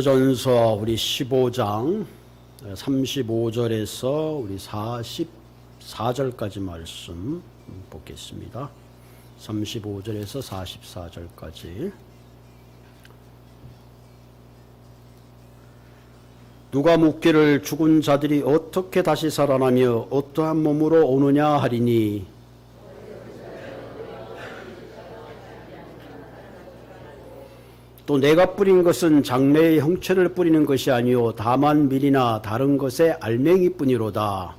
전서 우리 15장 35절에서 우리 44절까지 말씀 보겠습니다. 35절에서 44절까지. 누가 묻기를 죽은 자들이 어떻게 다시 살아나며 어떠한 몸으로 오느냐 하리니, 또 내가 뿌린 것은 장래의 형체를 뿌리는 것이 아니요 다만 밀이나 다른 것의 알맹이뿐이로다.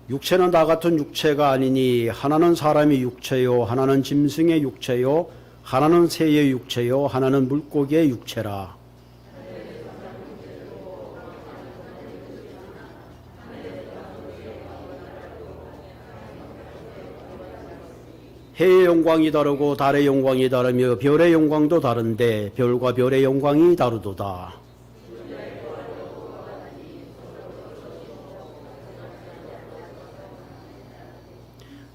육체는 나 같은 육체가 아니니 하나는 사람의 육체요 하나는 짐승의 육체요 하나는 새의 육체요 하나는 물고기의 육체라. 해의 영광이 다르고 달의 영광이 다르며 별의 영광도 다른데 별과 별의 영광이 다르도다.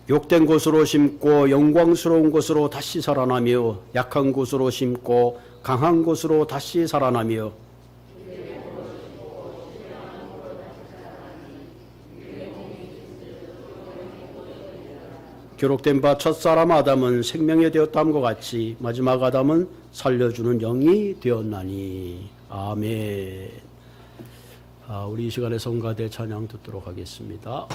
욕된 곳으로 심고 영광스러운 곳으로 다시 살아나며 약한 곳으로 심고 강한 곳으로 다시 살아나며 기록된 바 첫사람 아담은 생명이 되었다함과 같이 마지막 아담은 살려주는 영이 되었나니. 아멘. 우리 이 시간에 성가대 찬양 듣도록 하겠습니다.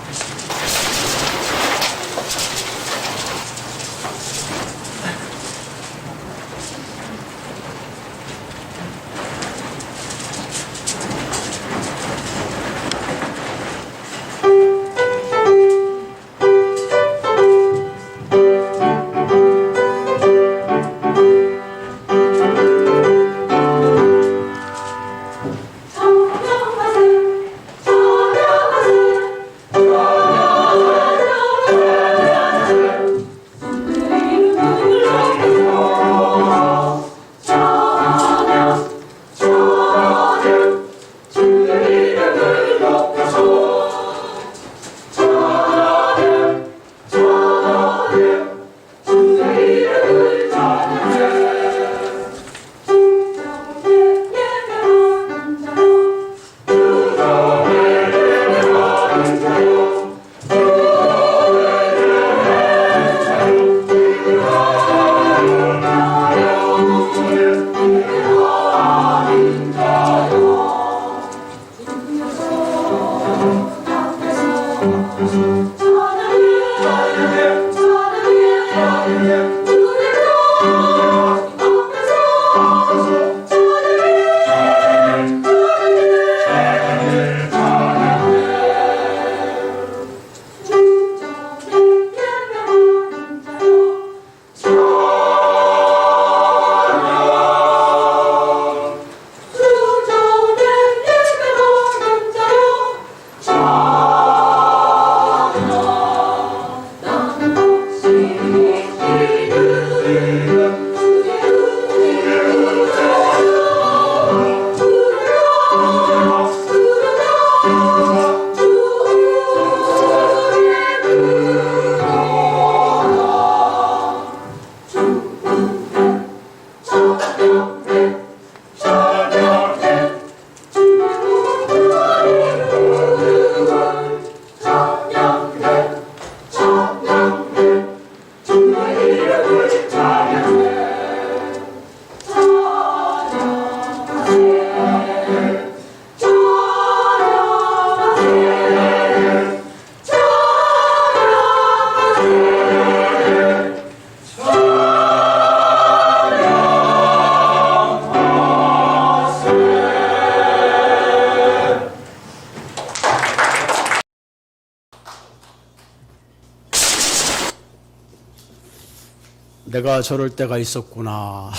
내가 저럴 때가 있었구나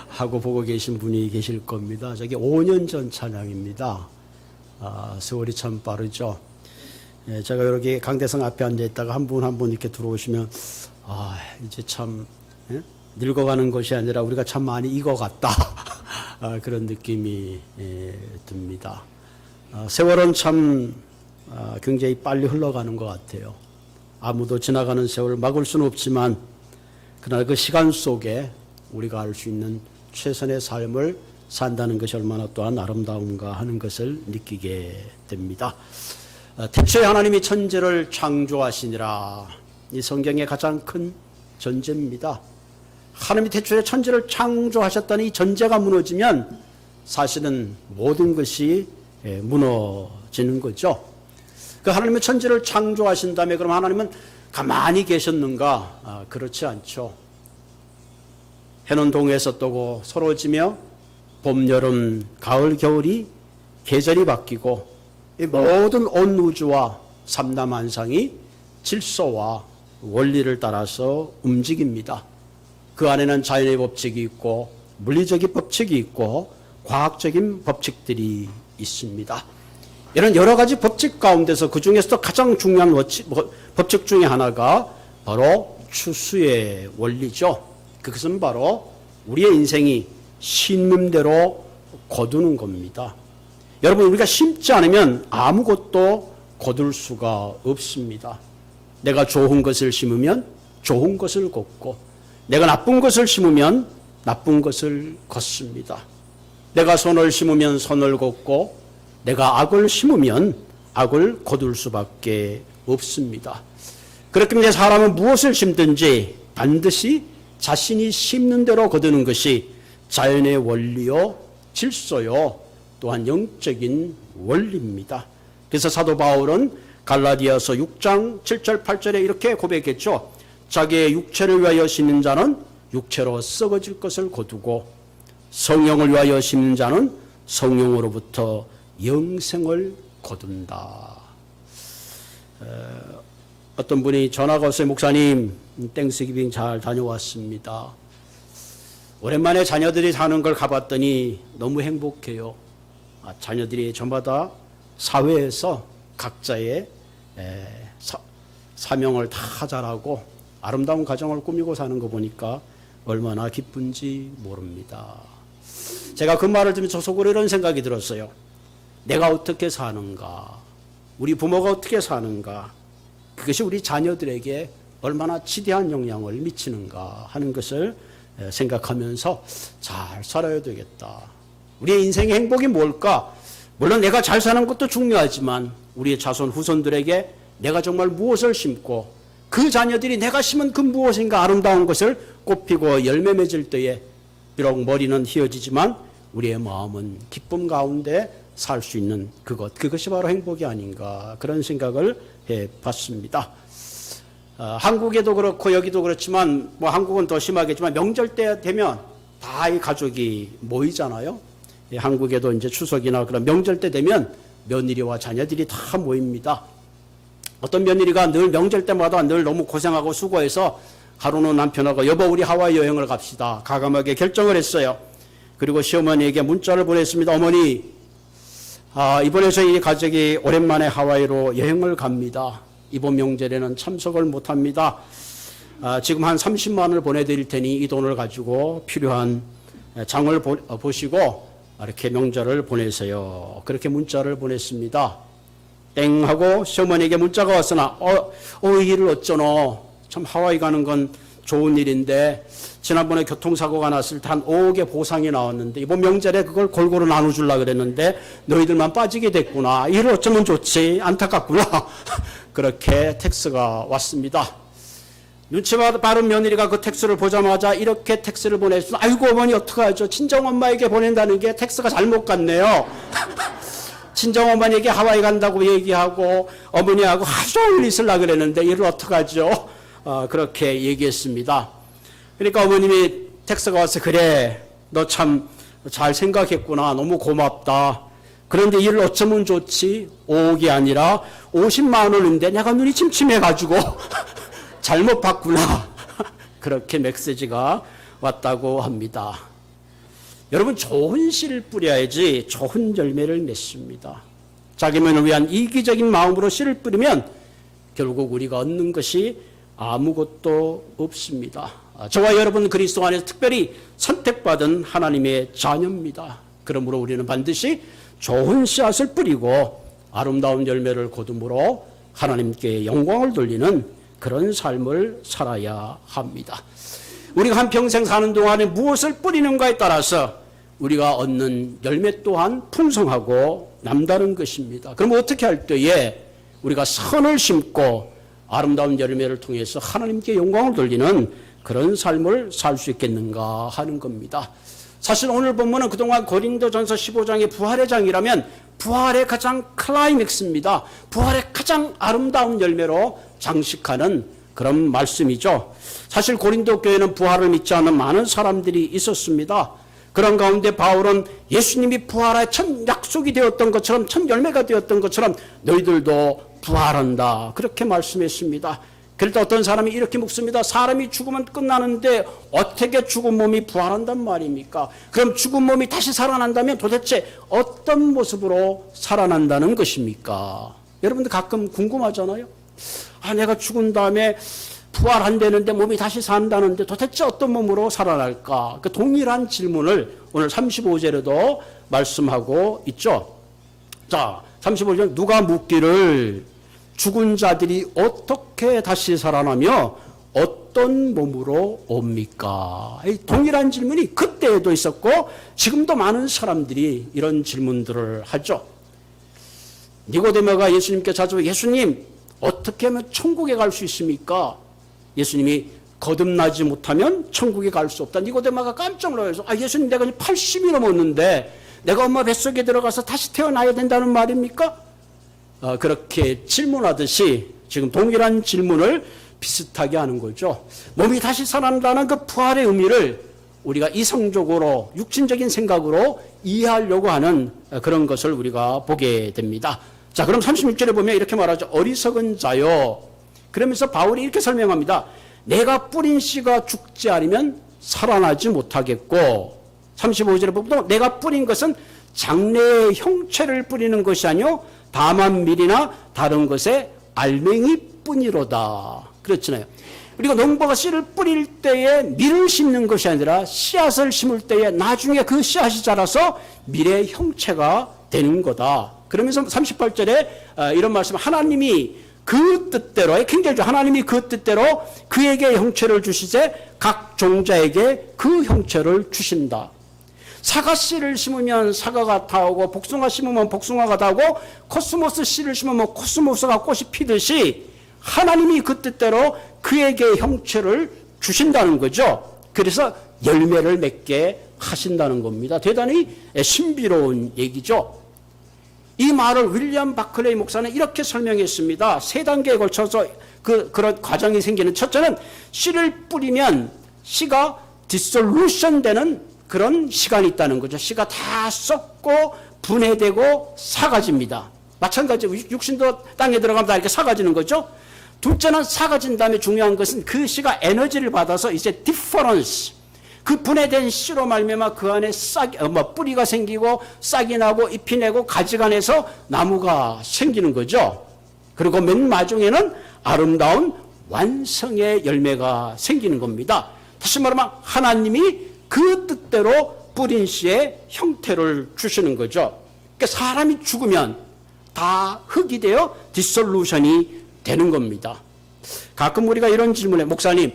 하고 보고 계신 분이 계실 겁니다. 저게 5년 전 찬양입니다. 세월이 참 빠르죠. 예, 제가 이렇게 강대상 앞에 앉아있다가 한 분 한 분 이렇게 들어오시면 이제 참 늙어가는 것이 아니라 우리가 참 많이 익어갔다 그런 느낌이 듭니다. 세월은 참 굉장히 빨리 흘러가는 것 같아요. 아무도 지나가는 세월 막을 수는 없지만 그러나 그 시간 속에 우리가 알 수 있는 최선의 삶을 산다는 것이 얼마나 또한 아름다운가 하는 것을 느끼게 됩니다. 태초에 하나님이 천지를 창조하시니라. 이 성경의 가장 큰 전제입니다. 하나님이 태초에 천지를 창조하셨다는 이 전제가 무너지면 사실은 모든 것이 무너지는 거죠. 그 하나님의 천지를 창조하신 다음에 그럼 하나님은 가만히 계셨는가? 그렇지 않죠. 해는 동에서 뜨고 서러지며 봄, 여름, 가을, 겨울이 계절이 바뀌고 이 모든 온 우주와 삼라만상이 질서와 원리를 따라서 움직입니다. 그 안에는 자연의 법칙이 있고 물리적인 법칙이 있고 과학적인 법칙들이 있습니다. 이런 여러 가지 법칙 가운데서 그 중에서도 가장 중요한 법칙 중에 하나가 바로 추수의 원리죠. 그것은 바로 우리의 인생이 심는 대로 거두는 겁니다. 여러분, 우리가 심지 않으면 아무것도 거둘 수가 없습니다. 내가 좋은 것을 심으면 좋은 것을 걷고 내가 나쁜 것을 심으면 나쁜 것을 걷습니다. 내가 선을 심으면 선을 걷고 내가 악을 심으면 악을 거둘 수밖에 없습니다. 그렇기 때문에 사람은 무엇을 심든지 반드시 자신이 심는 대로 거두는 것이 자연의 원리요, 질서요, 또한 영적인 원리입니다. 그래서 사도 바울은 갈라디아서 6장 7절 8절에 이렇게 고백했죠. 자기의 육체를 위하여 심는 자는 육체로 썩어질 것을 거두고 성령을 위하여 심는 자는 성령으로부터 영생을 거둔다. 어떤 분이 전화가 왔어요. 목사님, 땡스기빙 잘 다녀왔습니다. 오랜만에 자녀들이 사는 걸 가봤더니 너무 행복해요. 자녀들이 저마다 사회에서 각자의 사명을 다 잘하고 아름다운 가정을 꾸미고 사는 거 보니까 얼마나 기쁜지 모릅니다. 제가 그 말을 들으면서 속으로 이런 생각이 들었어요. 내가 어떻게 사는가? 우리 부모가 어떻게 사는가? 그것이 우리 자녀들에게 얼마나 지대한 영향을 미치는가 하는 것을 생각하면서 잘 살아야 되겠다. 우리의 인생의 행복이 뭘까? 물론 내가 잘 사는 것도 중요하지만 우리의 자손 후손들에게 내가 정말 무엇을 심고 그 자녀들이 내가 심은 그 무엇인가 아름다운 것을 꽃피고 열매 맺을 때에 비록 머리는 휘어지지만 우리의 마음은 기쁨 가운데 살 수 있는 그것이 바로 행복이 아닌가 그런 생각을 해봤습니다. 한국에도 그렇고 여기도 그렇지만 뭐 한국은 더 심하겠지만 명절 때 되면 다 이 가족이 모이잖아요. 한국에도 이제 추석이나 그런 명절 때 되면 며느리와 자녀들이 다 모입니다. 어떤 며느리가 늘 명절 때마다 늘 너무 고생하고 수고해서 하루는 남편하고 여보 우리 하와이 여행을 갑시다. 과감하게 결정을 했어요. 그리고 시어머니에게 문자를 보냈습니다. 어머니, 이번에 저희 가족이 오랜만에 하와이로 여행을 갑니다. 이번 명절에는 참석을 못합니다. 지금 한 30만 원을 보내드릴 테니 이 돈을 가지고 필요한 장을 보시고 이렇게 명절을 보내세요. 그렇게 문자를 보냈습니다. 땡 하고 시어머니에게 문자가 왔으나 이 일을 어쩌노. 참 하와이 가는 건 좋은 일인데 지난번에 교통사고가 났을 때 한 5억의 보상이 나왔는데 이번 명절에 그걸 골고루 나눠주려고 그랬는데 너희들만 빠지게 됐구나. 이 일을 어쩌면 좋지. 안타깝구나. 그렇게 텍스가 왔습니다. 눈치가 빠른 며느리가 그 텍스를 보자마자 이렇게 텍스를 보냈습니다. 아이고 어머니 어떡하죠. 친정엄마에게 보낸다는 게 텍스가 잘못 갔네요. 친정어머니에게 하와이 간다고 얘기하고 어머니하고 하루 종일 있으려고 그랬는데 이를 어떡하죠? 그렇게 얘기했습니다. 그러니까 어머님이 텍스가 와서 그래 너 참 잘 생각했구나. 너무 고맙다. 그런데 이를 어쩌면 좋지? 5억이 아니라 50만 원인데 내가 눈이 침침해가지고 잘못 봤구나. 그렇게 메시지가 왔다고 합니다. 여러분 좋은 씨를 뿌려야지 좋은 열매를 맺습니다. 자기만을 위한 이기적인 마음으로 씨를 뿌리면 결국 우리가 얻는 것이 아무것도 없습니다. 저와 여러분 그리스도 안에서 특별히 선택받은 하나님의 자녀입니다. 그러므로 우리는 반드시 좋은 씨앗을 뿌리고 아름다운 열매를 거둠으로 하나님께 영광을 돌리는 그런 삶을 살아야 합니다. 우리가 한평생 사는 동안에 무엇을 뿌리는가에 따라서 우리가 얻는 열매 또한 풍성하고 남다른 것입니다. 그럼 어떻게 할 때에 우리가 선을 심고 아름다운 열매를 통해서 하나님께 영광을 돌리는 그런 삶을 살 수 있겠는가 하는 겁니다. 사실 오늘 본문은 그동안 고린도전서 15장의 부활의 장이라면 부활의 가장 클라이맥스입니다. 부활의 가장 아름다운 열매로 장식하는 그런 말씀이죠. 사실 고린도 교회는 부활을 믿지 않는 많은 사람들이 있었습니다. 그런 가운데 바울은 예수님이 부활의 첫 약속이 되었던 것처럼 첫 열매가 되었던 것처럼 너희들도 부활한다 그렇게 말씀했습니다. 그럴 때 어떤 사람이 이렇게 묻습니다. 사람이 죽으면 끝나는데 어떻게 죽은 몸이 부활한단 말입니까? 그럼 죽은 몸이 다시 살아난다면 도대체 어떤 모습으로 살아난다는 것입니까? 여러분들 가끔 궁금하잖아요. 내가 죽은 다음에 부활한다는데 몸이 다시 산다는데 도대체 어떤 몸으로 살아날까? 그 동일한 질문을 오늘 35절에도 말씀하고 있죠. 자, 35절 누가 묻기를 죽은 자들이 어떻게 다시 살아나며 어떤 몸으로 옵니까? 이 동일한 질문이 그때에도 있었고 지금도 많은 사람들이 이런 질문들을 하죠. 니고데모가 예수님께 찾아와 예수님 어떻게 하면 천국에 갈 수 있습니까? 예수님이 거듭나지 못하면 천국에 갈 수 없다. 니고데모가 깜짝 놀라서 예수님 내가 80이 넘었는데 내가 엄마 뱃속에 들어가서 다시 태어나야 된다는 말입니까? 그렇게 질문하듯이 지금 동일한 질문을 비슷하게 하는 거죠. 몸이 다시 살아난다는 그 부활의 의미를 우리가 이성적으로 육신적인 생각으로 이해하려고 하는 그런 것을 우리가 보게 됩니다. 자, 그럼 36절에 보면 이렇게 말하죠. 어리석은 자요. 그러면서 바울이 이렇게 설명합니다. 내가 뿌린 씨가 죽지 않으면 살아나지 못하겠고 35절에 보면 내가 뿌린 것은 장래의 형체를 뿌리는 것이 아니요 다만 밀이나 다른 것에 알맹이뿐이로다. 그렇잖아요. 우리가 농부가 씨를 뿌릴 때에 밀을 심는 것이 아니라 씨앗을 심을 때에 나중에 그 씨앗이 자라서 밀의 형체가 되는 거다. 그러면서 38절에 이런 말씀, 하나님이 그 뜻대로, 굉장히 하나님이 그 뜻대로 그에게 형체를 주시되 각 종자에게 그 형체를 주신다. 사과 씨를 심으면 사과가 타오고 복숭아 심으면 복숭아가 타오고 코스모스 씨를 심으면 코스모스가 꽃이 피듯이 하나님이 그 뜻대로 그에게 형체를 주신다는 거죠. 그래서 열매를 맺게 하신다는 겁니다. 대단히 신비로운 얘기죠. 이 말을 윌리엄 바클레이 목사는 이렇게 설명했습니다. 세 단계에 걸쳐서 그런 과정이 생기는, 첫째는 씨를 뿌리면 씨가 디솔루션 되는 그런 시간이 있다는 거죠. 씨가 다 썩고 분해되고 사가집니다. 마찬가지로 육신도 땅에 들어가면 다 이렇게 사가지는 거죠. 둘째는 사가진 다음에 중요한 것은 그 씨가 에너지를 받아서 이제 디퍼런스, 그 분해된 씨로 말미암아 그 안에 뿌리가 생기고 싹이 나고 잎이 내고 가지가 내서 나무가 생기는 거죠. 그리고 맨 마중에는 아름다운 완성의 열매가 생기는 겁니다. 다시 말하면 하나님이 그 뜻대로 뿌린 씨의 형태를 주시는 거죠. 그러니까 사람이 죽으면 다 흙이 되어 디솔루션이 되는 겁니다. 가끔 우리가 이런 질문에, 목사님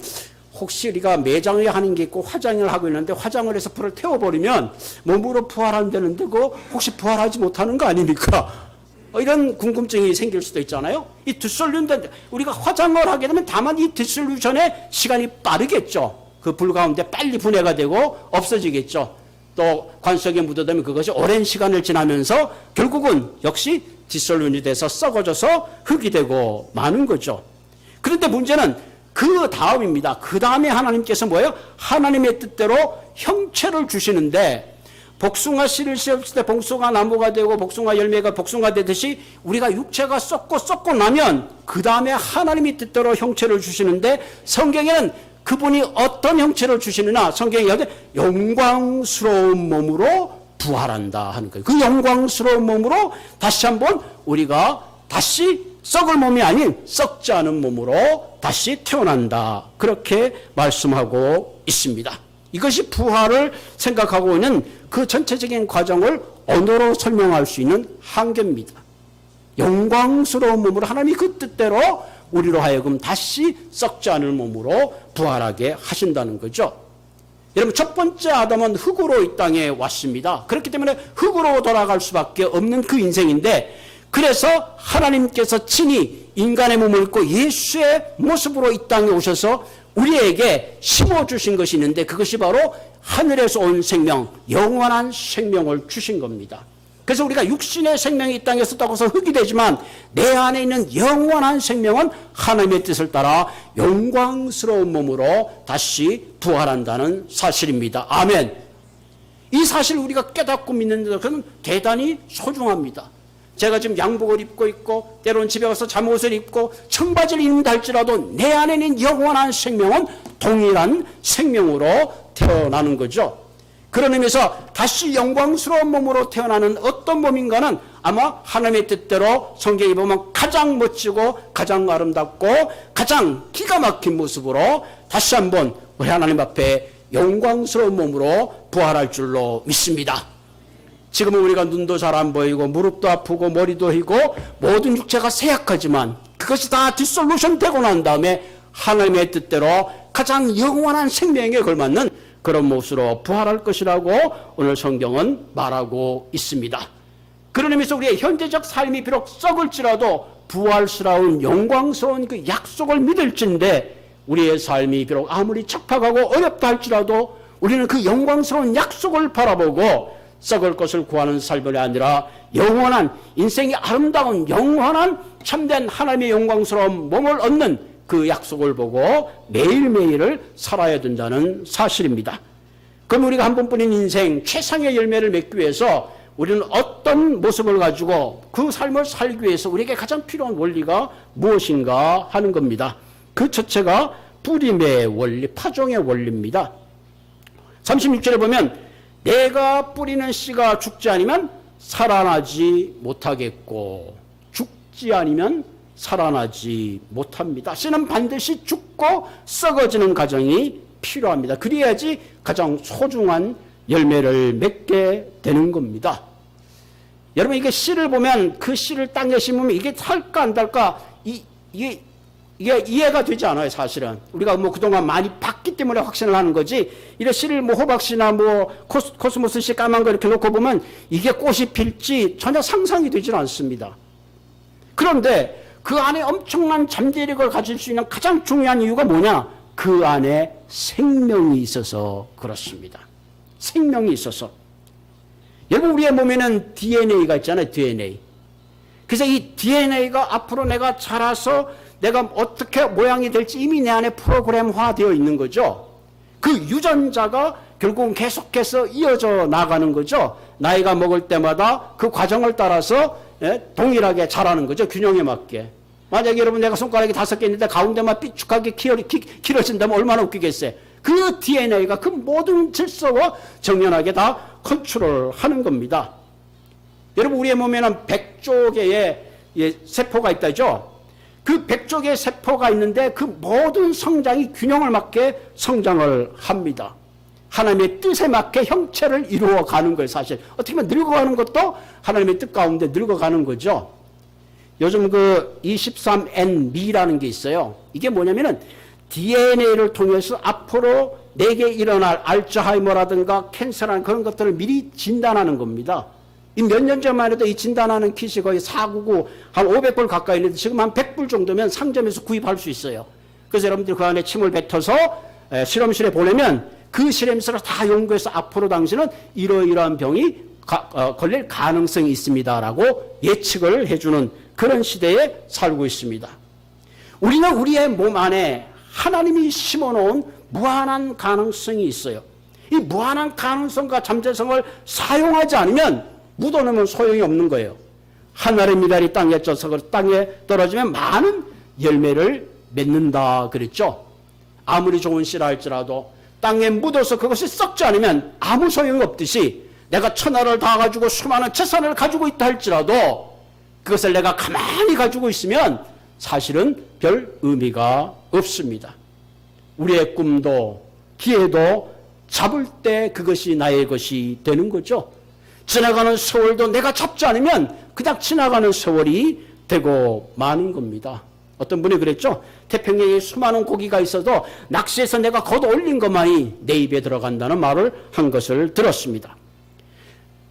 혹시 우리가 매장을 하는 게 있고 화장을 하고 있는데 화장을 해서 불을 태워버리면 몸으로 부활한다는데 그거 혹시 부활하지 못하는 거 아닙니까? 이런 궁금증이 생길 수도 있잖아요. 이 디솔루션, 우리가 화장을 하게 되면 다만 이 디솔루션의 시간이 빠르겠죠. 그 불 가운데 빨리 분해가 되고 없어지겠죠. 또 관속에 묻어두면 그것이 오랜 시간을 지나면서 결국은 역시 디솔루션이 돼서 썩어져서 흙이 되고 마는 거죠. 그런데 문제는 그 다음입니다. 그 다음에 하나님께서 뭐예요? 하나님의 뜻대로 형체를 주시는데, 복숭아 씨를 씌웠을 때 복숭아 나무가 되고 복숭아 열매가 복숭아 되듯이 우리가 육체가 썩고 나면 그 다음에 하나님의 뜻대로 형체를 주시는데, 성경에는 그분이 어떤 형체를 주시느냐, 성경에 영광스러운 몸으로 부활한다 하는 거예요. 그 영광스러운 몸으로 다시 한번 우리가 다시 썩을 몸이 아닌 썩지 않은 몸으로 다시 태어난다. 그렇게 말씀하고 있습니다. 이것이 부활을 생각하고 있는 그 전체적인 과정을 언어로 설명할 수 있는 한계입니다. 영광스러운 몸으로 하나님이 그 뜻대로 우리로 하여금 다시 썩지 않을 몸으로 부활하게 하신다는 거죠. 여러분, 첫 번째 아담은 흙으로 이 땅에 왔습니다. 그렇기 때문에 흙으로 돌아갈 수밖에 없는 그 인생인데, 그래서 하나님께서 친히 인간의 몸을 입고 예수의 모습으로 이 땅에 오셔서 우리에게 심어주신 것이 있는데, 그것이 바로 하늘에서 온 생명, 영원한 생명을 주신 겁니다. 그래서 우리가 육신의 생명이 이 땅에 있었다고 해서 흙이 되지만 내 안에 있는 영원한 생명은 하나님의 뜻을 따라 영광스러운 몸으로 다시 부활한다는 사실입니다. 아멘. 이 사실을 우리가 깨닫고 믿는데 그건 대단히 소중합니다. 제가 지금 양복을 입고 있고 때로는 집에 가서 잠옷을 입고 청바지를 입는다 할지라도 내 안에 있는 영원한 생명은 동일한 생명으로 태어나는 거죠. 그런 의미에서 다시 영광스러운 몸으로 태어나는 어떤 몸인가는 아마 하나님의 뜻대로 성경에 보면 가장 멋지고 가장 아름답고 가장 기가 막힌 모습으로 다시 한번 우리 하나님 앞에 영광스러운 몸으로 부활할 줄로 믿습니다. 지금은 우리가 눈도 잘 안 보이고 무릎도 아프고 머리도 휘고 모든 육체가 쇠약하지만 그것이 다 디솔루션 되고 난 다음에 하나님의 뜻대로 가장 영원한 생명에 걸맞는 그런 모습으로 부활할 것이라고 오늘 성경은 말하고 있습니다. 그런 의미에서 우리의 현재적 삶이 비록 썩을지라도 부활스러운 영광스러운 그 약속을 믿을진데, 우리의 삶이 비록 아무리 척박하고 어렵다 할지라도 우리는 그 영광스러운 약속을 바라보고 썩을 것을 구하는 삶이 아니라 영원한 인생이 아름다운 영원한 참된 하나님의 영광스러운 몸을 얻는 그 약속을 보고 매일매일을 살아야 된다는 사실입니다. 그럼 우리가 한 번뿐인 인생 최상의 열매를 맺기 위해서 우리는 어떤 모습을 가지고 그 삶을 살기 위해서 우리에게 가장 필요한 원리가 무엇인가 하는 겁니다. 그 첫째가 뿌림의 원리, 파종의 원리입니다. 36절에 보면 내가 뿌리는 씨가 죽지 않으면 살아나지 못하겠고 죽지 않으면 살아나지 못합니다. 씨는 반드시 죽고 썩어지는 과정이 필요합니다. 그래야지 가장 소중한 열매를 맺게 되는 겁니다. 여러분, 이게 씨를 보면 그 씨를 땅에 심으면 이게 살까 안 달까 이게 이해가 되지 않아요. 사실은 우리가 뭐 그동안 많이 봤기 때문에 확신을 하는 거지, 이런 씨를 뭐 호박씨나 뭐 코스모스 씨 까만 거 이렇게 놓고 보면 이게 꽃이 필지 전혀 상상이 되질 않습니다. 그런데 그 안에 엄청난 잠재력을 가질 수 있는 가장 중요한 이유가 뭐냐? 그 안에 생명이 있어서 그렇습니다. 생명이 있어서. 여러분, 우리의 몸에는 DNA가 있잖아요. DNA. 그래서 이 DNA가 앞으로 내가 자라서 내가 어떻게 모양이 될지 이미 내 안에 프로그램화 되어 있는 거죠. 그 유전자가 결국은 계속해서 이어져 나가는 거죠. 나이가 먹을 때마다 그 과정을 따라서 동일하게 자라는 거죠. 균형에 맞게. 만약에 여러분 내가 손가락이 5개 있는데 가운데만 삐죽하게 길어진다면 얼마나 웃기겠어요. 그 DNA가 그 모든 질서와 정연하게 다 컨트롤하는 겁니다. 여러분, 우리의 몸에는 100조 개의 세포가 있다죠. 그 100조 개의 세포가 있는데 그 모든 성장이 균형을 맞게 성장을 합니다. 하나님의 뜻에 맞게 형체를 이루어가는 거예요. 사실 어떻게 보면 늙어가는 것도 하나님의 뜻 가운데 늙어가는 거죠. 요즘 그 23N미라는 게 있어요. 이게 뭐냐면은 DNA를 통해서 앞으로 내게 일어날 알츠하이머라든가 캔서라는 그런 것들을 미리 진단하는 겁니다. 이 몇 년 전만 해도 이 진단하는 킷이 거의 499, 한 500불 가까이 있는데 지금 한 100불 정도면 상점에서 구입할 수 있어요. 그래서 여러분들 그 안에 침을 뱉어서 실험실에 보내면 그 실험실을 다 연구해서 앞으로 당신은 이러이러한 병이 걸릴 가능성이 있습니다라고 예측을 해주는 그런 시대에 살고 있습니다. 우리는 우리의 몸 안에 하나님이 심어놓은 무한한 가능성이 있어요. 이 무한한 가능성과 잠재성을 사용하지 않으면 묻어놓으면 소용이 없는 거예요. 하늘의 미달이 땅에 쪄서 땅에 떨어지면 많은 열매를 맺는다 그랬죠. 아무리 좋은 씨라 할지라도 땅에 묻어서 그것이 썩지 않으면 아무 소용이 없듯이 내가 천하를 다 가지고 수많은 재산을 가지고 있다 할지라도 그것을 내가 가만히 가지고 있으면 사실은 별 의미가 없습니다. 우리의 꿈도 기회도 잡을 때 그것이 나의 것이 되는 거죠. 지나가는 세월도 내가 잡지 않으면 그냥 지나가는 세월이 되고 마는 겁니다. 어떤 분이 그랬죠. 태평양에 수많은 고기가 있어도 낚시해서 내가 걷어 올린 것만이 내 입에 들어간다는 말을 한 것을 들었습니다.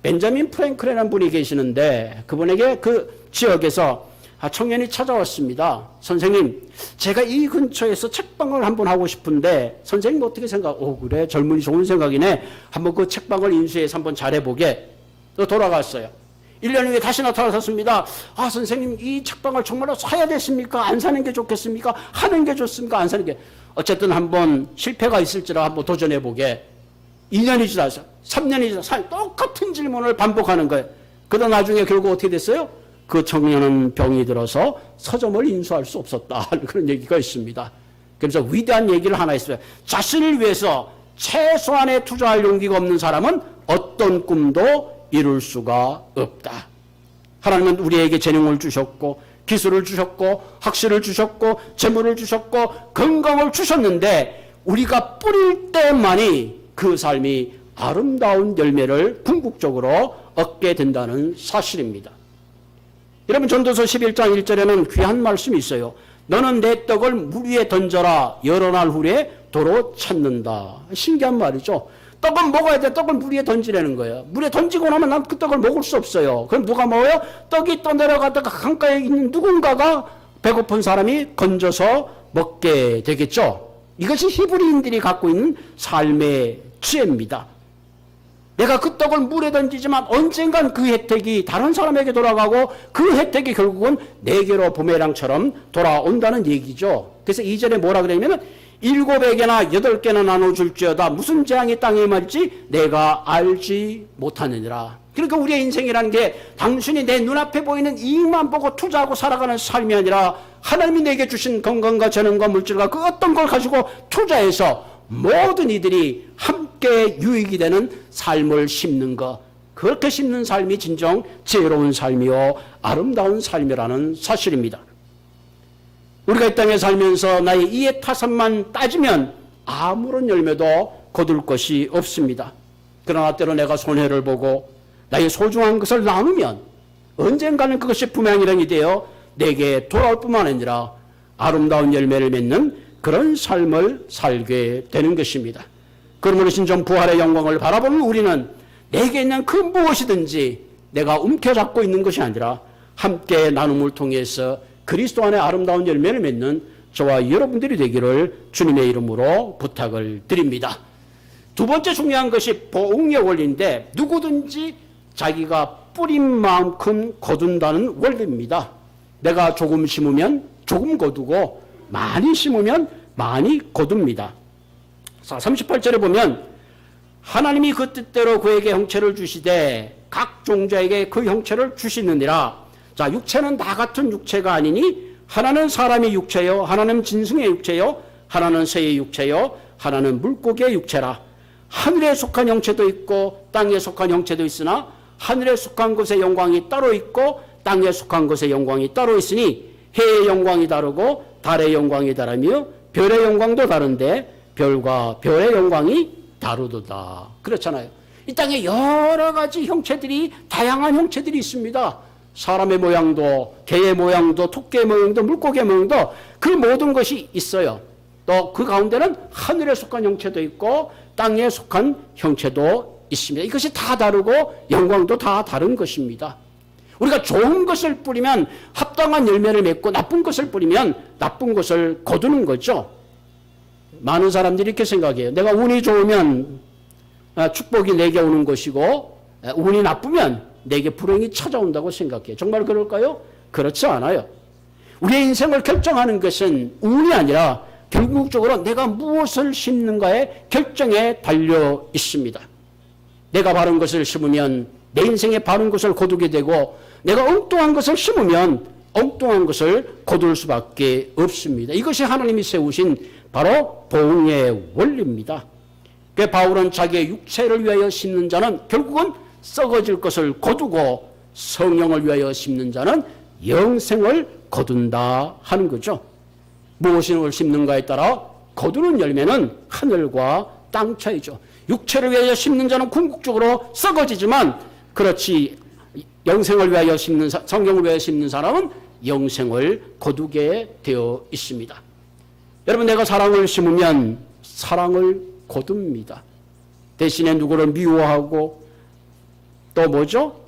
벤자민 프랭클이라는 분이 계시는데 그분에게 그 지역에서 청년이 찾아왔습니다. 선생님, 제가 이 근처에서 책방을 한번 하고 싶은데 선생님 어떻게 생각? 그래, 젊은이 좋은 생각이네. 한번 그 책방을 인수해서 한번 잘해보게. 또 돌아갔어요. 1년 후에 다시 나타나셨습니다. 선생님, 이 책방을 정말로 사야 됐습니까? 안 사는 게 좋겠습니까? 하는 게 좋습니까? 안 사는 게. 어쨌든 한번 실패가 있을지라 한번 도전해보게. 2년이 지나서 3년이 지나서 똑같은 질문을 반복하는 거예요. 그러다 나중에 결국 어떻게 됐어요? 그 청년은 병이 들어서 서점을 인수할 수 없었다. 그런 얘기가 있습니다. 그래서 위대한 얘기를 하나 있어요. 자신을 위해서 최소한의 투자할 용기가 없는 사람은 어떤 꿈도 이룰 수가 없다. 하나님은 우리에게 재능을 주셨고 기술을 주셨고 학식을 주셨고 재물을 주셨고 건강을 주셨는데 우리가 뿌릴 때만이 그 삶이 아름다운 열매를 궁극적으로 얻게 된다는 사실입니다. 여러분, 전도서 11장 1절에는 귀한 말씀이 있어요. 너는 내 떡을 물 위에 던져라. 여러 날 후에 도로 찾는다. 신기한 말이죠. 떡은 먹어야 돼. 떡을 물 위에 던지라는 거예요. 물에 던지고 나면 난 그 떡을 먹을 수 없어요. 그럼 누가 먹어요? 떡이 떠내려가다가 강가에 있는 누군가가 배고픈 사람이 건져서 먹게 되겠죠. 이것이 히브리인들이 갖고 있는 삶의 지혜입니다. 내가 그 떡을 물에 던지지만 언젠간 그 혜택이 다른 사람에게 돌아가고 그 혜택이 결국은 내게로 부메랑처럼 돌아온다는 얘기죠. 그래서 2절에 뭐라 그러냐면 7에게나 8개나 나눠줄지어다 무슨 재앙이 땅에 임할지 내가 알지 못하느니라. 그러니까 우리의 인생이라는 게 단순히 내 눈앞에 보이는 이익만 보고 투자하고 살아가는 삶이 아니라 하나님이 내게 주신 건강과 재능과 물질과 그 어떤 걸 가지고 투자해서 모든 이들이 함께 유익이 되는 삶을 심는 것, 그렇게 심는 삶이 진정 지혜로운 삶이요 아름다운 삶이라는 사실입니다. 우리가 이 땅에 살면서 나의 이해 타산만 따지면 아무런 열매도 거둘 것이 없습니다. 그러나 때로 내가 손해를 보고 나의 소중한 것을 나누면 언젠가는 그것이 부메랑이 되어 내게 돌아올 뿐만 아니라 아름다운 열매를 맺는 그런 삶을 살게 되는 것입니다. 그러므로 신전 부활의 영광을 바라보는 우리는 내게 있는 그 무엇이든지 내가 움켜잡고 있는 것이 아니라 함께 나눔을 통해서 그리스도 안에 아름다운 열매를 맺는 저와 여러분들이 되기를 주님의 이름으로 부탁을 드립니다. 두 번째 중요한 것이 보응의 원리인데 누구든지 자기가 뿌린 만큼 거둔다는 원리입니다. 내가 조금 심으면 조금 거두고 많이 심으면 많이 거둡니다. 38절에 보면 하나님이 그 뜻대로 그에게 형체를 주시되 각 종자에게 그 형체를 주시느니라. 자, 육체는 다 같은 육체가 아니니 하나는 사람의 육체요 하나는 짐승의 육체요 하나는 새의 육체요 하나는 물고기의 육체라. 하늘에 속한 형체도 있고 땅에 속한 형체도 있으나 하늘에 속한 것의 영광이 따로 있고 땅에 속한 것의 영광이 따로 있으니 해의 영광이 다르고 달의 영광이 다르며 별의 영광도 다른데 별과 별의 영광이 다르도다. 그렇잖아요. 이 땅에 여러 가지 형체들이 다양한 형체들이 있습니다. 사람의 모양도 개의 모양도 토끼의 모양도 물고기의 모양도 그 모든 것이 있어요. 또 그 가운데는 하늘에 속한 형체도 있고 땅에 속한 형체도 있습니다. 이것이 다 다르고 영광도 다 다른 것입니다. 우리가 좋은 것을 뿌리면 합당한 열매를 맺고 나쁜 것을 뿌리면 나쁜 것을 거두는 거죠. 많은 사람들이 이렇게 생각해요. 내가 운이 좋으면 축복이 내게 오는 것이고 운이 나쁘면 내게 불행이 찾아온다고 생각해요. 정말 그럴까요? 그렇지 않아요. 우리의 인생을 결정하는 것은 운이 아니라 결국적으로 내가 무엇을 심는가의 결정에 달려 있습니다. 내가 바른 것을 심으면 내 인생에 바른 것을 거두게 되고 내가 엉뚱한 것을 심으면 엉뚱한 것을 거둘 수밖에 없습니다. 이것이 하나님이 세우신 바로 보응의 원리입니다. 그 바울은 자기의 육체를 위하여 심는 자는 결국은 썩어질 것을 거두고 성령을 위하여 심는 자는 영생을 거둔다 하는 거죠. 무엇을 심는가에 따라 거두는 열매는 하늘과 땅 차이죠. 육체를 위하여 심는 자는 궁극적으로 썩어지지만 그렇지 영생을 위하여 심는 성령을 위하여 심는 사람은 영생을 거두게 되어 있습니다. 여러분, 내가 사랑을 심으면 사랑을 거둡니다. 대신에 누구를 미워하고 또 뭐죠?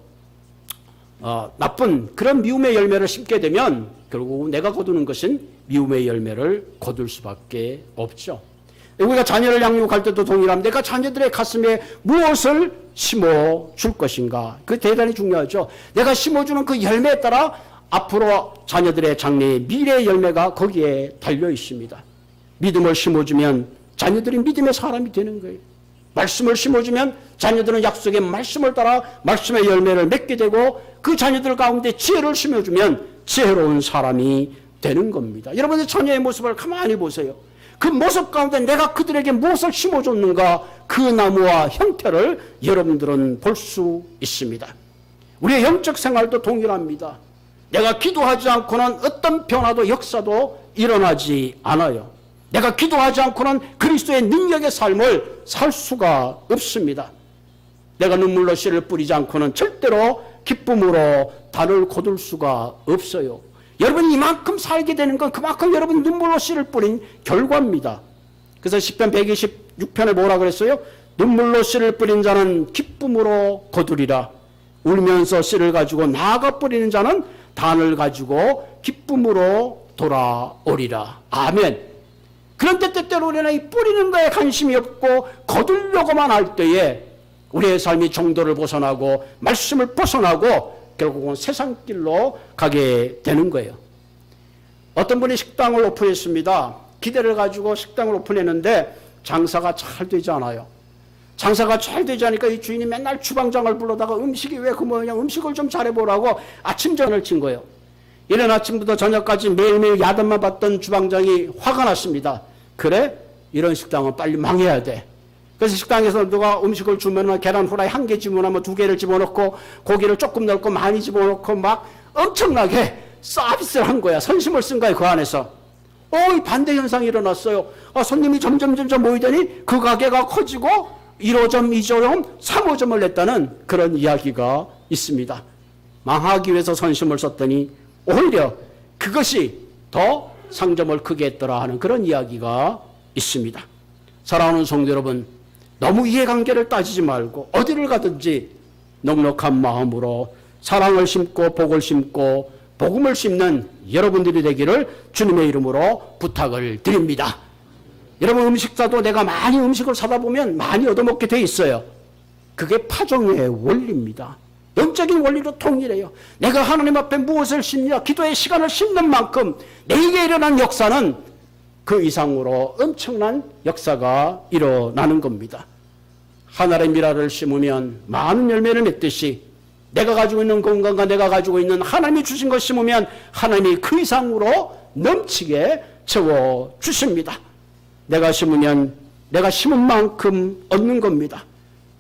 나쁜 그런 미움의 열매를 심게 되면 결국 내가 거두는 것은 미움의 열매를 거둘 수밖에 없죠. 우리가 자녀를 양육할 때도 동일합니다. 내가 자녀들의 가슴에 무엇을 심어줄 것인가? 그게 대단히 중요하죠. 내가 심어주는 그 열매에 따라 앞으로 자녀들의 장래의 미래의 열매가 거기에 달려 있습니다. 믿음을 심어주면 자녀들이 믿음의 사람이 되는 거예요. 말씀을 심어주면 자녀들은 약속의 말씀을 따라 말씀의 열매를 맺게 되고, 그 자녀들 가운데 지혜를 심어주면 지혜로운 사람이 되는 겁니다. 여러분의 자녀의 모습을 가만히 보세요. 그 모습 가운데 내가 그들에게 무엇을 심어줬는가, 그 나무와 형태를 여러분들은 볼 수 있습니다. 우리의 영적 생활도 동일합니다. 내가 기도하지 않고는 어떤 변화도 역사도 일어나지 않아요. 내가 기도하지 않고는 그리스도의 능력의 삶을 살 수가 없습니다. 내가 눈물로 씨를 뿌리지 않고는 절대로 기쁨으로 단을 거둘 수가 없어요. 여러분이 이만큼 살게 되는 건 그만큼 여러분 눈물로 씨를 뿌린 결과입니다. 그래서 시편 126편에 뭐라 그랬어요? 눈물로 씨를 뿌린 자는 기쁨으로 거두리라. 울면서 씨를 가지고 나아가 뿌리는 자는 단을 가지고 기쁨으로 돌아오리라. 아멘. 그런데 때때로 우리는 이 뿌리는 거에 관심이 없고 거두려고만 할 때에 우리의 삶이 정도를 벗어나고 말씀을 벗어나고 결국은 세상 길로 가게 되는 거예요. 어떤 분이 식당을 오픈했습니다. 기대를 가지고 식당을 오픈했는데 장사가 잘 되지 않아요. 장사가 잘 되지 않으니까 이 주인이 맨날 주방장을 불러다가 음식이 왜 그 모양이냐, 음식을 좀 잘해보라고 아침전을 친 거예요. 이른 아침부터 저녁까지 매일매일 야단만 받던 주방장이 화가 났습니다. 그래? 이런 식당은 빨리 망해야 돼. 그래서 식당에서 누가 음식을 주면 계란 후라이 1개 집어넣으면 2개를 집어넣고 고기를 조금 넣고 많이 집어넣고 막 엄청나게 서비스를 한 거야. 선심을 쓴 거야, 그 안에서. 이 반대 현상이 일어났어요. 손님이 점점 모이더니 그 가게가 커지고 1호점, 2호점, 3호점을 냈다는 그런 이야기가 있습니다. 망하기 위해서 선심을 썼더니 오히려 그것이 더 상점을 크게 했더라 하는 그런 이야기가 있습니다. 사랑하는 성도 여러분, 너무 이해관계를 따지지 말고 어디를 가든지 넉넉한 마음으로 사랑을 심고 복을 심고 복음을 심는 여러분들이 되기를 주님의 이름으로 부탁을 드립니다. 여러분, 음식 사도 내가 많이 음식을 사다 보면 많이 얻어먹게 돼 있어요. 그게 파종의 원리입니다. 영적인 원리로 통일해요. 내가 하나님 앞에 무엇을 심냐, 기도의 시간을 심는 만큼 내게 일어난 역사는 그 이상으로 엄청난 역사가 일어나는 겁니다. 하늘의 미라를 심으면 많은 열매를 맺듯이 내가 가지고 있는 건강과 내가 가지고 있는 하나님이 주신 것 심으면 하나님이 그 이상으로 넘치게 채워주십니다. 내가 심으면 내가 심은 만큼 얻는 겁니다.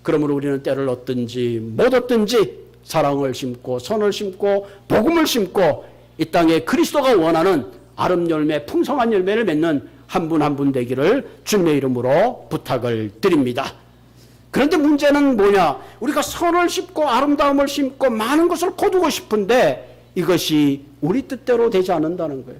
그러므로 우리는 때를 얻든지 못 얻든지 사랑을 심고 선을 심고 복음을 심고 이 땅에 그리스도가 원하는 아름 열매, 풍성한 열매를 맺는 한 분 한 분 되기를 주님의 이름으로 부탁을 드립니다. 그런데 문제는 뭐냐? 우리가 선을 심고 아름다움을 심고 많은 것을 거두고 싶은데 이것이 우리 뜻대로 되지 않는다는 거예요.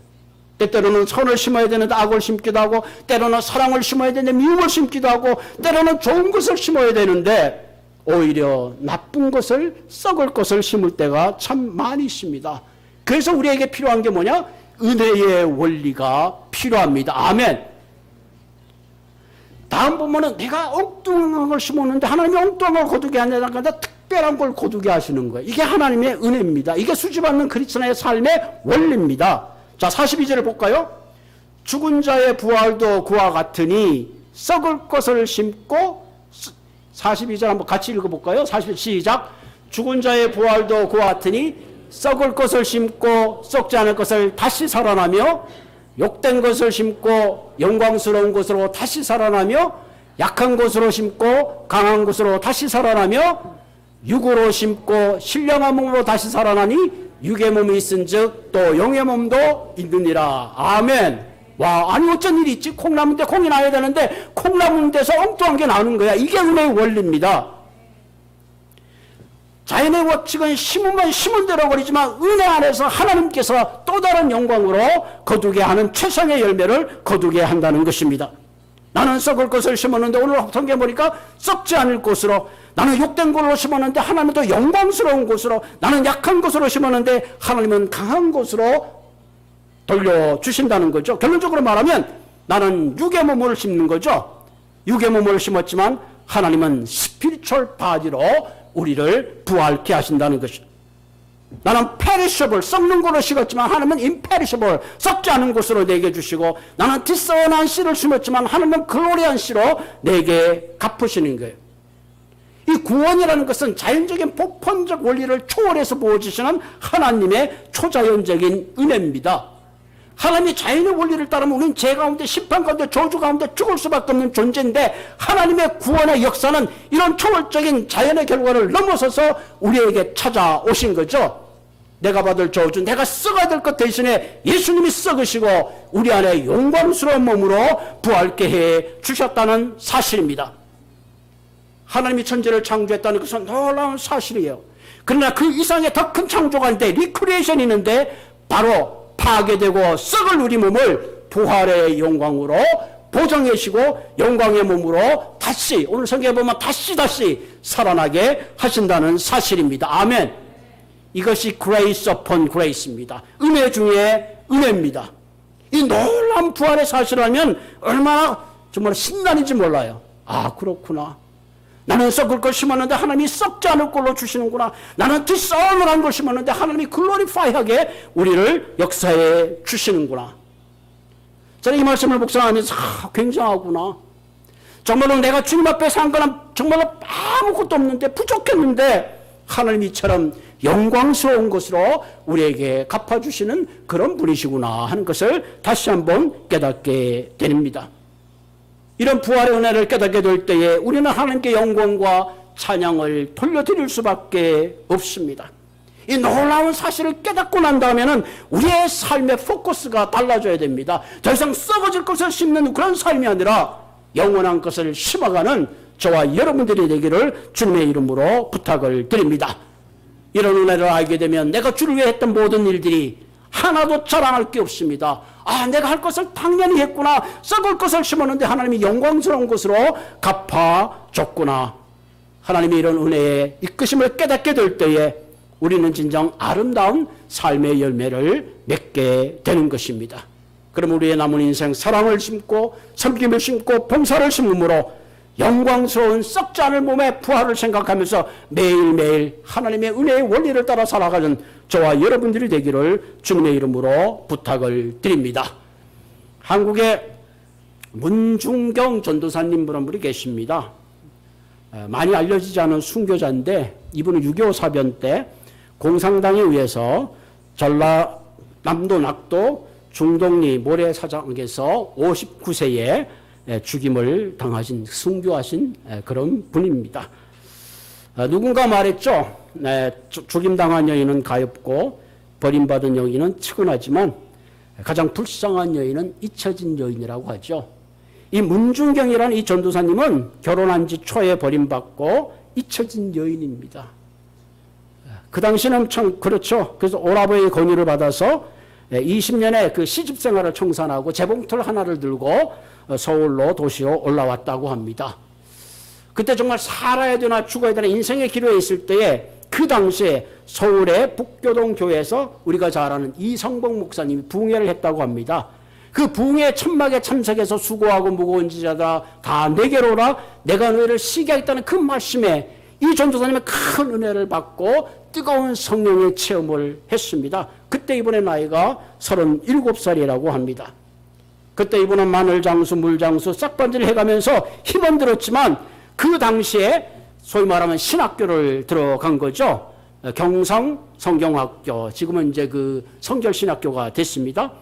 때때로는 선을 심어야 되는데 악을 심기도 하고, 때로는 사랑을 심어야 되는데 미움을 심기도 하고, 때로는 좋은 것을 심어야 되는데 오히려 나쁜 것을, 썩을 것을 심을 때가 참 많이 있습니다. 그래서 우리에게 필요한 게 뭐냐? 은혜의 원리가 필요합니다. 아멘. 다음 보면은 내가 엉뚱한 걸 심었는데 하나님이 엉뚱한 걸 거두게 하느라 특별한 걸 거두게 하시는 거예요. 이게 하나님의 은혜입니다. 이게 수집받는 그리스도의 삶의 원리입니다. 자, 42절을 볼까요? 죽은 자의 부활도 그와 같으니 썩을 것을 심고, 42절 한번 같이 읽어볼까요? 42절 시작. 죽은 자의 부활도 그와 같으니 썩을 것을 심고 썩지 않을 것을 다시 살아나며, 욕된 것을 심고 영광스러운 것으로 다시 살아나며, 약한 것으로 심고 강한 것으로 다시 살아나며, 육으로 심고 신령한 몸으로 다시 살아나니 육의 몸이 있은즉 또 영의 몸도 있느니라. 아멘. 와, 아니 어쩐 일이 있지? 콩나무인데 콩이 나야 되는데 콩나무 데서 엉뚱한 게 나오는 거야. 이게 은혜의 원리입니다. 자연의 법칙은 심으면 심은 대로 버리지만 은혜 안에서 하나님께서 또 다른 영광으로 거두게 하는 최상의 열매를 거두게 한다는 것입니다. 나는 썩을 것을 심었는데 오늘 성경 보니까 썩지 않을 것으로, 나는 욕된 걸로 심었는데 하나님은 더 영광스러운 것으로, 나는 약한 것으로 심었는데 하나님은 강한 것으로 돌려주신다는 거죠. 결론적으로 말하면 나는 육의 몸을 심는 거죠. 육의 몸을 심었지만 하나님은 스피리추얼 바디로 우리를 부활케 하신다는 것이죠. 나는 perishable, 썩는 것으로 심었지만 하나님은 imperishable, 썩지 않은 것으로 내게 주시고, 나는 디스어난 씨를 심었지만 하나님은 글로리한 씨로 내게 갚으시는 거예요. 이 구원이라는 것은 자연적인 보편적 원리를 초월해서 보여주시는 하나님의 초자연적인 은혜입니다. 하나님이 자연의 원리를 따르면 우리는 죄 가운데, 심판 가운데, 저주 가운데 죽을 수밖에 없는 존재인데, 하나님의 구원의 역사는 이런 초월적인 자연의 결과를 넘어서서 우리에게 찾아오신 거죠. 내가 받을 저주, 내가 썩어야 될 것 대신에 예수님이 썩으시고 우리 안에 영광스러운 몸으로 부활케 해 주셨다는 사실입니다. 하나님이 천지를 창조했다는 것은 놀라운 사실이에요. 그러나 그 이상의 더 큰 창조가 있는데, 리크리에이션이 있는데, 바로 파괴되고 썩을 우리 몸을 부활의 영광으로 보정해시고 영광의 몸으로 다시, 오늘 성경에 보면 다시 살아나게 하신다는 사실입니다. 아멘. 이것이 grace upon grace입니다. 은혜 중에 은혜입니다. 이 놀라운 부활의 사실을 알면 얼마나 정말 신나는지 몰라요. 아, 그렇구나. 나는 썩을 걸 심었는데 하나님이 썩지 않을 걸로 주시는구나. 나는 디스어널한 걸 심었는데 하나님이 글로리파이하게 우리를 역사해 주시는구나. 저는 이 말씀을 묵상하면서 굉장하구나. 정말로 내가 주님 앞에 산 거는 정말로 아무것도 없는데, 부족했는데 하나님 이처럼 영광스러운 것으로 우리에게 갚아주시는 그런 분이시구나 하는 것을 다시 한번 깨닫게 됩니다. 이런 부활의 은혜를 깨닫게 될 때에 우리는 하나님께 영광과 찬양을 돌려드릴 수밖에 없습니다. 이 놀라운 사실을 깨닫고 난 다음에는 우리의 삶의 포커스가 달라져야 됩니다. 더 이상 썩어질 것을 심는 그런 삶이 아니라 영원한 것을 심어가는 저와 여러분들이 되기를 주님의 이름으로 부탁을 드립니다. 이런 은혜를 알게 되면 내가 주를 위해 했던 모든 일들이 하나도 자랑할 게 없습니다. 아, 내가 할 것을 당연히 했구나. 썩을 것을 심었는데 하나님이 영광스러운 것으로 갚아줬구나. 하나님이 이런 은혜의 이끄심을 깨닫게 될 때에 우리는 진정 아름다운 삶의 열매를 맺게 되는 것입니다. 그럼 우리의 남은 인생 사랑을 심고 섬김을 심고 봉사를 심음으로 영광스러운 썩지 않을 몸의 부활을 생각하면서 매일매일 하나님의 은혜의 원리를 따라 살아가는 저와 여러분들이 되기를 주님의 이름으로 부탁을 드립니다. 한국에 문중경 전도사님 그런 분이 계십니다. 많이 알려지지 않은 순교자인데 이분은 6.25 사변 때 공산당에 의해서 전라남도 낙도 중동리 모래사장에서 59세에 죽임을 당하신, 순교하신 그런 분입니다. 누군가 말했죠. 죽임당한 여인은 가엾고 버림받은 여인은 측은하지만 가장 불쌍한 여인은 잊혀진 여인이라고 하죠. 이 문중경이라는 이 전도사님은 결혼한 지 초에 버림받고 잊혀진 여인입니다. 그 당시는 참 그렇죠. 그래서 오라버의 권유를 받아서 20년의 그 시집생활을 청산하고 재봉틀 하나를 들고 서울로 도시로 올라왔다고 합니다. 그때 정말 살아야 되나 죽어야 되나 인생의 기로에 있을 때에 그 당시에 서울의 북교동 교회에서 우리가 잘 아는 이성복 목사님이 부흥회를 했다고 합니다. 그 부흥회 천막에 참석해서 수고하고 무거운 지자다 다 내게로 오라 내가 너희를 쉬게 하겠다는 그 말씀에 이 전도사님은 큰 은혜를 받고 뜨거운 성령의 체험을 했습니다. 그때 이분의 나이가 37살이라고 합니다. 그때 이분은 마늘장수, 물장수, 싹반지를 해가면서 힘은 들었지만 그 당시에 소위 말하면 신학교를 들어간 거죠. 경성 성경학교, 지금은 이제 그 성결신학교가 됐습니다.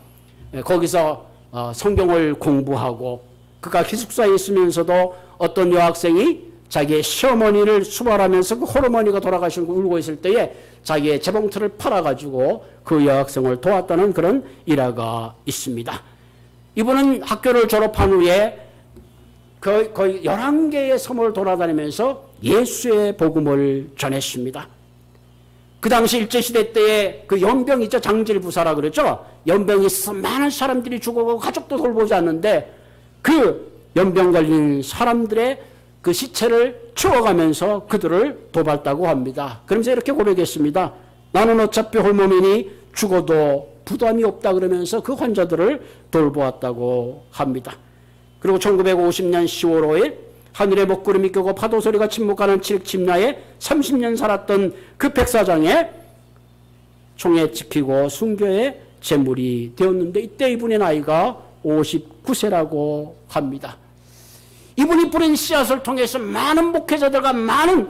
거기서 성경을 공부하고 그가 기숙사에 있으면서도 어떤 여학생이 자기의 시어머니를 수발하면서 그 호르머니가 돌아가신 거 울고 있을 때에 자기의 재봉틀을 팔아가지고 그 여학생을 도왔다는 그런 일화가 있습니다. 이분은 학교를 졸업한 후에 거의 11개의 섬을 돌아다니면서 예수의 복음을 전했습니다. 그 당시 일제시대 때에 그 연병 있죠. 장질부사라 그러죠. 연병이 있어서 많은 사람들이 죽어가고 가족도 돌보지 않는데 그 연병 걸린 사람들의 그 시체를 치워가면서 그들을 도봤다고 합니다. 그러면서 이렇게 고백했습니다. 나는 어차피 홀몸이니 죽어도 부담이 없다 그러면서 그 환자들을 돌보았다고 합니다. 그리고 1950년 10월 5일 하늘에 먹구름이 껴고 파도 소리가 침묵하는 칠침나에 30년 살았던 그 백사장에 총에 찍히고 순교의 제물이 되었는데 이때 이분의 나이가 59세라고 합니다. 이분이 뿌린 씨앗을 통해서 많은 목회자들과 많은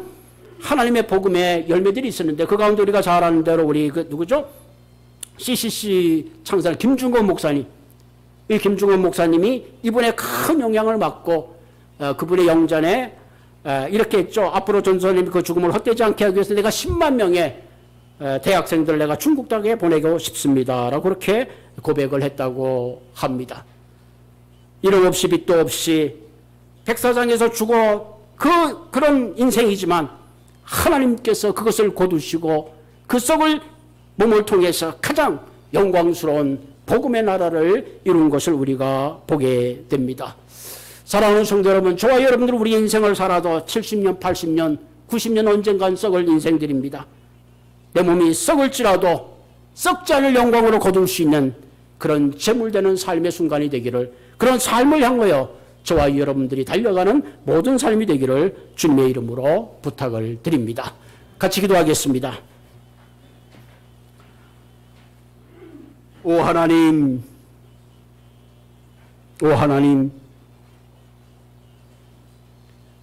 하나님의 복음의 열매들이 있었는데 그 가운데 우리가 잘 아는 대로 우리 그 누구죠? CCC 창설 김중건 목사님. 이 김중건 목사님이 이분의 큰 영향을 받고 그분의 영전에 이렇게 했죠. 앞으로 전선님이 그 죽음을 헛되지 않게 하기 위해서 내가 10만 명의 대학생들을 내가 중국 땅에 보내고 싶습니다. 라고 그렇게 고백을 했다고 합니다. 이름 없이 빚도 없이 백사장에서 죽어 그런 인생이지만 하나님께서 그것을 거두시고 그 썩을 몸을 통해서 가장 영광스러운 복음의 나라를 이룬 것을 우리가 보게 됩니다. 사랑하는 성도 여러분, 저와 여러분들 우리 인생을 살아도 70년, 80년, 90년 언젠간 썩을 인생들입니다. 내 몸이 썩을지라도 썩지 않을 영광으로 거둘 수 있는 그런 재물되는 삶의 순간이 되기를, 그런 삶을 향하여 저와 여러분들이 달려가는 모든 삶이 되기를 주님의 이름으로 부탁을 드립니다. 같이 기도하겠습니다. 오 하나님,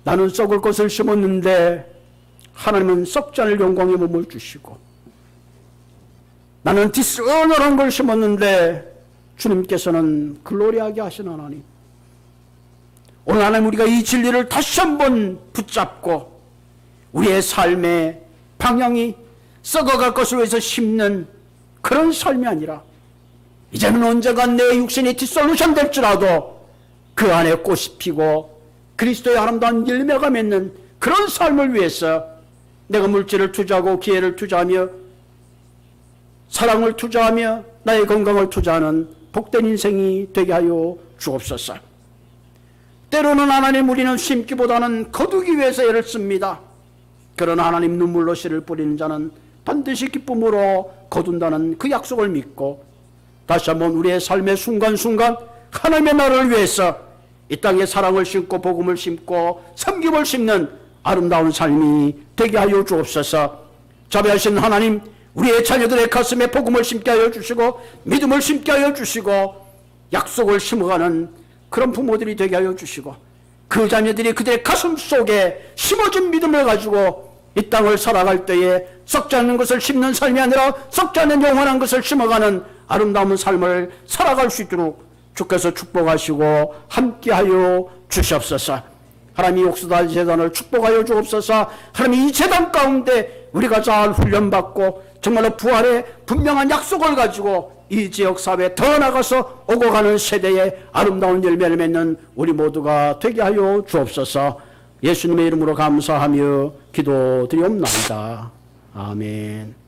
나는 썩을 것을 심었는데 하나님은 썩지 않을 영광의 몸을 주시고, 나는 디스어너한 걸 심었는데 주님께서는 글로리하게 하신 하나님, 오늘 하나님 우리가 이 진리를 다시 한번 붙잡고 우리의 삶의 방향이 썩어갈 것을 위해서 심는 그런 삶이 아니라 이제는 언젠가 내 육신이 디솔루션 될지라도 그 안에 꽃이 피고 그리스도의 아름다운 열매가 맺는 그런 삶을 위해서 내가 물질을 투자하고 기회를 투자하며 사랑을 투자하며 나의 건강을 투자하는 복된 인생이 되게 하여 주옵소서. 때로는 하나님 우리는 심기보다는 거두기 위해서 애를 씁니다. 그러나 하나님 눈물로 씨를 뿌리는 자는 반드시 기쁨으로 거둔다는 그 약속을 믿고 다시 한번 우리의 삶의 순간순간 하나님의 나라를 위해서 이 땅에 사랑을 심고 복음을 심고 섬김을 심는 아름다운 삶이 되게 하여 주옵소서. 자비하신 하나님, 우리의 자녀들의 가슴에 복음을 심게 하여 주시고 믿음을 심게 하여 주시고 약속을 심어가는 그런 부모들이 되게 하여 주시고 그 자녀들이 그들의 가슴 속에 심어진 믿음을 가지고 이 땅을 살아갈 때에 썩지 않는 것을 심는 삶이 아니라 썩지 않는 영원한 것을 심어가는 아름다운 삶을 살아갈 수 있도록 주께서 축복하시고 함께하여 주시옵소서. 하나님 이 옥수다 재단을 축복하여 주옵소서. 하나님 이 재단 가운데 우리가 잘 훈련받고 정말로 부활의 분명한 약속을 가지고 이 지역 사회에 더 나가서 오고 가는 세대에 아름다운 열매를 맺는 우리 모두가 되게 하여 주옵소서. 예수님의 이름으로 감사하며 기도드리옵나이다. 아멘.